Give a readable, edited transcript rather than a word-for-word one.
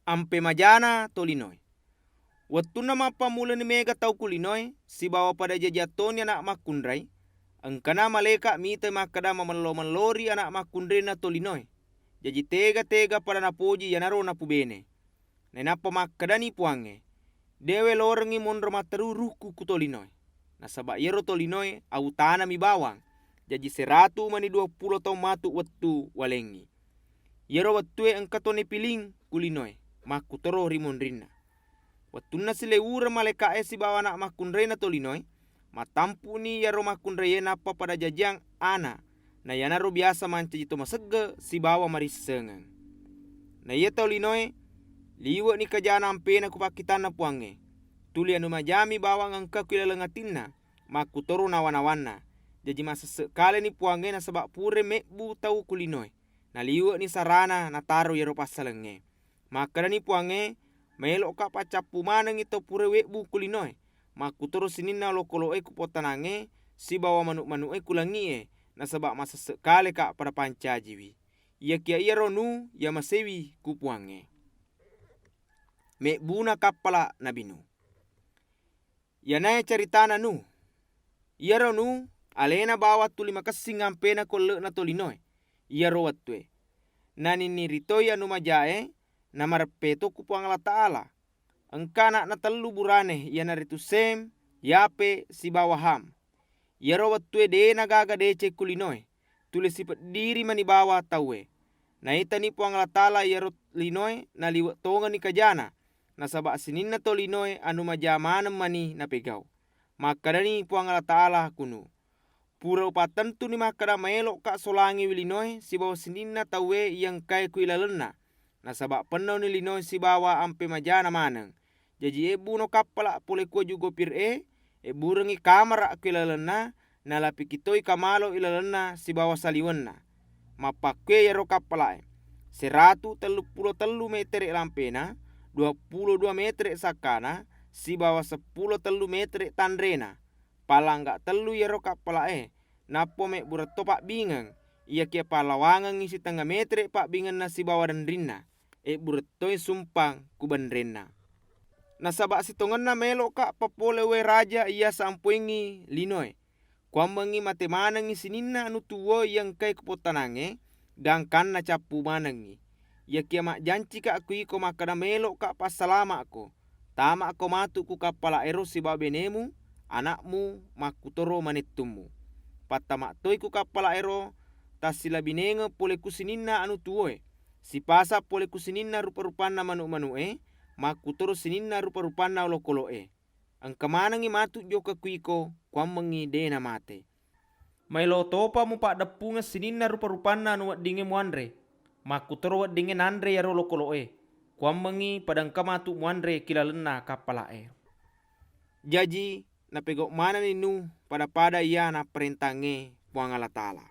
ampe majana tolinoi. Waktu nama pamula ni mega tau kulinoi, si bawa pada jajatoni anak makundrai, angkana maleka mita makada mamalori anak makundrai na tolinoi. Jadi tega pada napoji yanaro napubene. Nenapa makadani puange, dewe lorengi mondro mataruruhku kutolinoi. Nasaba yero tolinoi au tanah mi bawang. Jadi 120 tau matu waktu walengi. Yero wattue angkatone piling kulinoi, makutoro rimondrina. Wattuna sile ura maleka si bawa anak makundrena tolinoi, matampu ni yaro makundreye napa pada jajang ana, na yanaro biasa manca jito masegge si bawa marisengang. Na iya tolinoi, liwa ni kajana ampena kupakitana puange. Tuli anu majami bawang angka kuilalengatinna, makutoro nawana-wana. Jadi masa sekali ni puange na sabak pure mekbu tau kulinoi. Na liwa ni sarana na taro yaro pasalenge. Maka ni puange melok ka pacapu manang ito pure wekbu kulinoi. Makutoro sinina lokoloe kupotanange si bawa manuk-manuk kulangie. Na sabak masa sekali ka pada pancajiwi. Ia kia ia ronu ya masewi kupuange. Mekbu na kapala na binu. Yanaya ceritana nu. Ia ronu alena bawa tuli makasing ampena kole na tolinoi. Ia ro wattue. Nani niritoi anu majae na marpeto kupuang Allah Ta'ala. Engkana na telu burane ia naritu Sem, Yape, si bawaham. Ia ro wattue de nagaga dece kulinoi. Tuli sifat diri mani bawa tawe. Na ita ni puang Allah Ta'ala ia ro linoi na liwat tonga ni kajana. Na sabak sininna tolinoi anu majamanem mani na pegau. Maka dani puang Allah Ta'ala kunu. Pura upatentu ni makada maelok ka solangi wilinoi si bawa sininna tawe yang kai kuilalena. Na sabak penuh ni linoi si bawa ampe majana maneng. Jadi ebu no kapala pole kuo jugo pir burengi kamara kuilalena na lapi kitoi kamalo ilalena si bawa saliwenna. Mapakwe yaro kapala 133 meter lampena, 22 meter sakana, si bawa 10 meter tandrena. Palangga telu yaro kapala napo mek burat topak bingang. Ia kia palawangan ngisi tengah metre pak bingan nasi bawa dan rinna. Burat toi sumpang kubandrena. Nasabak sitongan na melok ka papole we raja ia sampuingi linoi. Kuambangi mate manangi sininna anu tuwo yang kai kupotanange. Dangkan na capu manangi. Ia kia mak janci ka aku iko makana melok ka pasalama ako. Tama ako matu ku kapala si bawa benemu. Anakmu makutoro manettumu. Patamak toi ku kapala tasila binenge pole kusininna anu tuoe. Si pasa pole kusininna rupa-rupanna manuk-manuk makutoro sininna rupa-rupanna olokoloe. Angka manangi matu joka kuiko kuambangi dena mate. Mailo topa mu pak depunga sininna rupa-rupanna anu wadinge muandre. Makutoro wadinge nandre yaro olokoloe. Kuambangi padang kamatu muandre kilalena kapala Jaji na pegok mana ninu pada ia na perintange puang Allah Ta'ala.